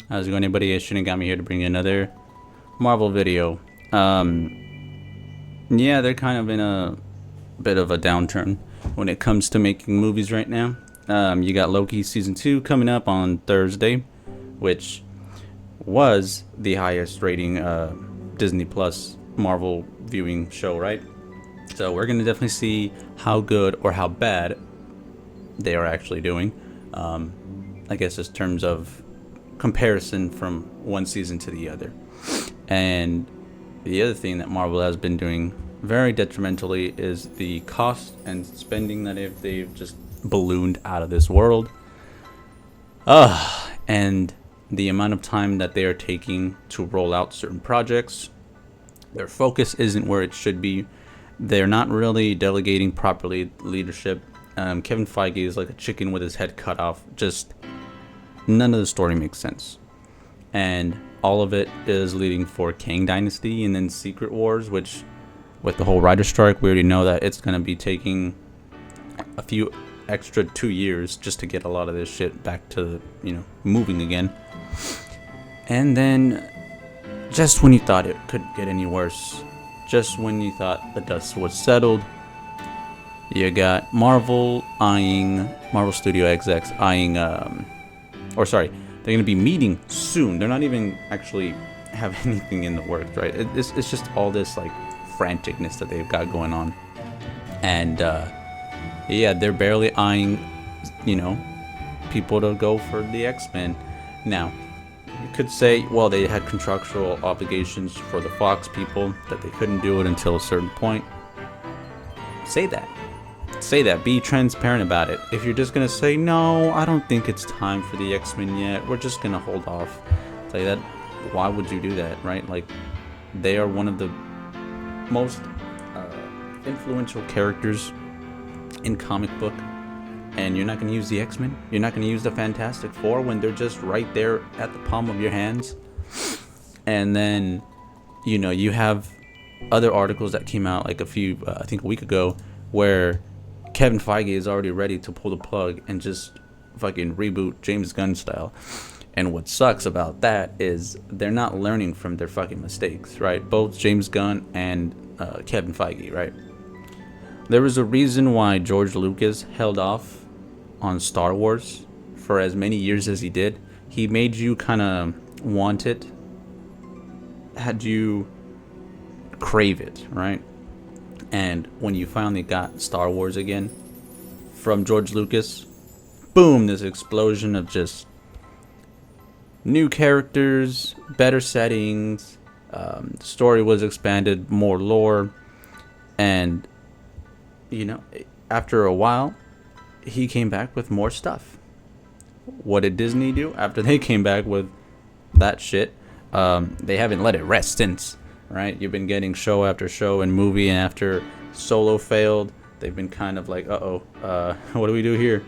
How's it going, everybody? It's Shinigami here to bring you another Marvel video. Yeah, they're kind of in a bit of a downturn when it comes to making movies right now. You got Loki Season 2 coming up on Thursday, which was the highest rating Disney Plus Marvel viewing show, right? So we're going to definitely see how good or how bad they are actually doing. I guess in terms of comparison from one season to the other. And the other thing that Marvel has been doing very detrimentally is the cost and spending that they've just ballooned out of this world. And the amount of time that they are taking to roll out certain projects. Their focus isn't where it should be. They're not really delegating properly leadership. Kevin Feige is like a chicken with his head cut off. Just none of the story makes sense. And all of it is leading for Kang Dynasty and then Secret Wars, which with the whole writer strike, we already know that it's going to be taking a few extra 2 years just to get a lot of this shit back to, moving again. And then just when you thought it couldn't get any worse, just when you thought the dust was settled, you got Marvel Studio Execs eyeing, they're going to be meeting soon. They're not even actually have anything in the works, right? It's just all this like franticness that they've got going on. And they're barely eyeing, people to go for the X-Men. Now, you could say, well, they had contractual obligations for the Fox people that they couldn't do it until a certain point. Say that. Be transparent about it. If you're just gonna say, no, I don't think it's time for the X-Men yet, we're just gonna hold off, say that, why would you do that, right? Like, they are one of the most influential characters in comic book, and you're not gonna use the X-Men, you're not gonna use the Fantastic Four when they're just right there at the palm of your hands. And then, you have other articles that came out like I think a week ago, where Kevin Feige is already ready to pull the plug and just fucking reboot James Gunn style. And what sucks about that is they're not learning from their fucking mistakes, right? Both James Gunn and Kevin Feige, right? There was a reason why George Lucas held off on Star Wars for as many years as he did. He made you kind of want it, had you crave it, right? And when you finally got Star Wars again from George Lucas, boom, this explosion of just new characters, better settings, the story was expanded, more lore, and, after a while, he came back with more stuff. What did Disney do after they came back with that shit? They haven't let it rest since. Right, you've been getting show after show and movie, and after Solo failed, they've been kind of like, what do we do here?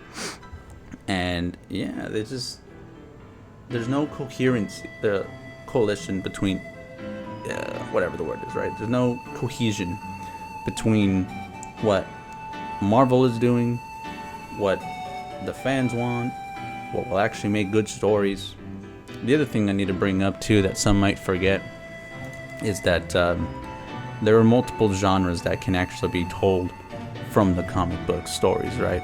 And there's no coherence, the coalition between, whatever the word is, right? There's no cohesion between what Marvel is doing, what the fans want, what will actually make good stories. The other thing I need to bring up too that some might forget is that there are multiple genres that can actually be told from the comic book stories, right?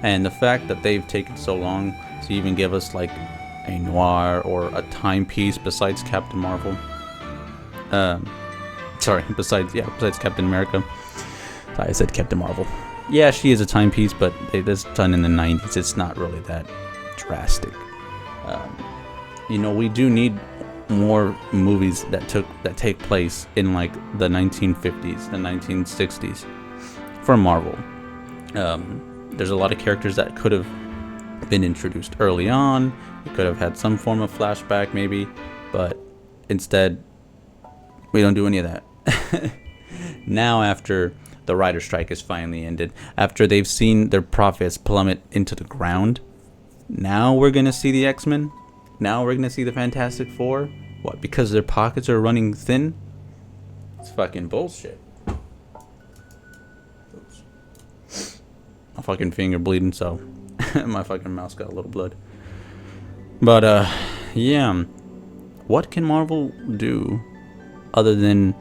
And the fact that they've taken so long to even give us like a noir or a timepiece besides Captain Marvel, besides Captain America. Sorry, I said Captain Marvel. Yeah, she is a timepiece, but this done in the 90s. It's not really that drastic. We do need more movies that take place in like the 1950s, the 1960s for Marvel. There's a lot of characters that could have been introduced early on. You could have had some form of flashback maybe, but instead we don't do any of that. Now, after the writer strike is finally ended, after they've seen their profits plummet into the ground, now we're gonna see the X-Men. Now we're gonna see the Fantastic Four. What? Because their pockets are running thin? It's fucking bullshit. Oops. My fucking finger bleeding, so my fucking mouse got a little blood. But Yeah. What can Marvel do other than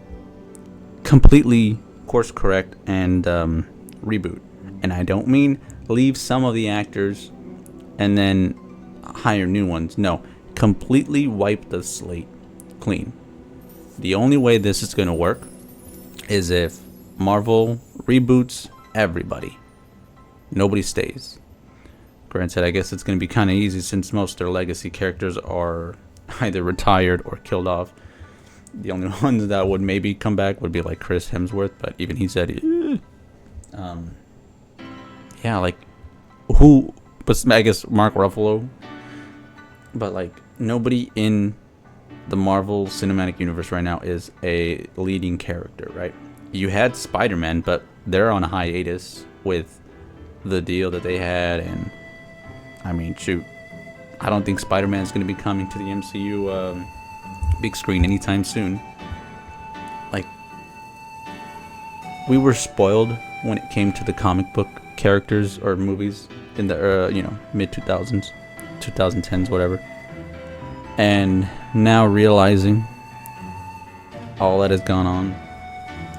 completely course correct and reboot? And I don't mean leave some of the actors and then hire new ones. No, completely wipe the slate clean. The only way this is going to work is if Marvel reboots everybody. Nobody stays. Granted, I guess it's going to be kind of easy since most of their legacy characters are either retired or killed off. The only ones that would maybe come back would be like Chris Hemsworth, but even he said, yeah, like who? But I guess Mark Ruffalo. But like nobody in the Marvel Cinematic Universe right now is a leading character, right? You had Spider-Man, but they're on a hiatus with the deal that they had, and I mean, shoot, I don't think Spider-Man is going to be coming to the MCU big screen anytime soon. Like, we were spoiled when it came to the comic book characters or movies in the mid 2000s, 2010s, whatever. And now realizing all that has gone on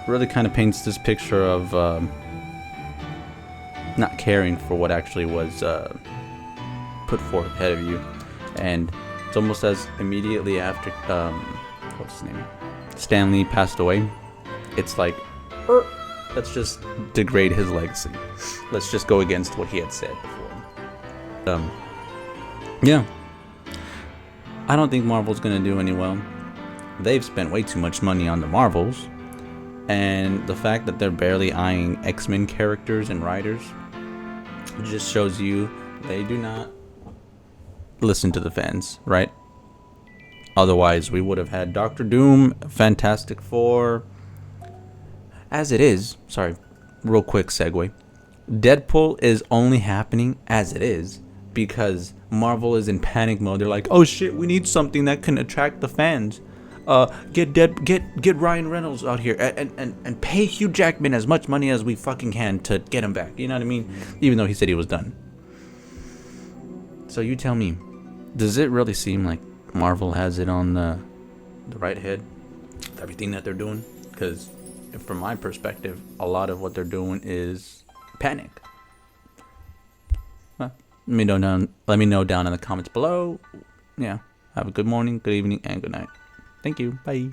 really kind of paints this picture of not caring for what actually was put forth ahead of you. And it's almost as immediately after what's his name, Stanley passed away, it's like let's just degrade his legacy, let's just go against what he had said before. Yeah, I don't think Marvel's gonna do any well. They've spent way too much money on the Marvels, and the fact that they're barely eyeing X-Men characters and writers just shows you they do not listen to the fans, right? Otherwise, we would have had Doctor Doom, Fantastic Four. As it is, sorry, real quick segue. Deadpool is only happening as it is because Marvel is in panic mode. They're like, oh shit, we need something that can attract the fans. Get Ryan Reynolds out here and pay Hugh Jackman as much money as we fucking can to get him back. You know what I mean? Even though he said he was done. So you tell me, does it really seem like Marvel has it on the right head? Everything that they're doing? Because from my perspective, a lot of what they're doing is panic. Well, let me know down in the comments below. Yeah. Have a good morning, good evening, and good night. Thank you. Bye.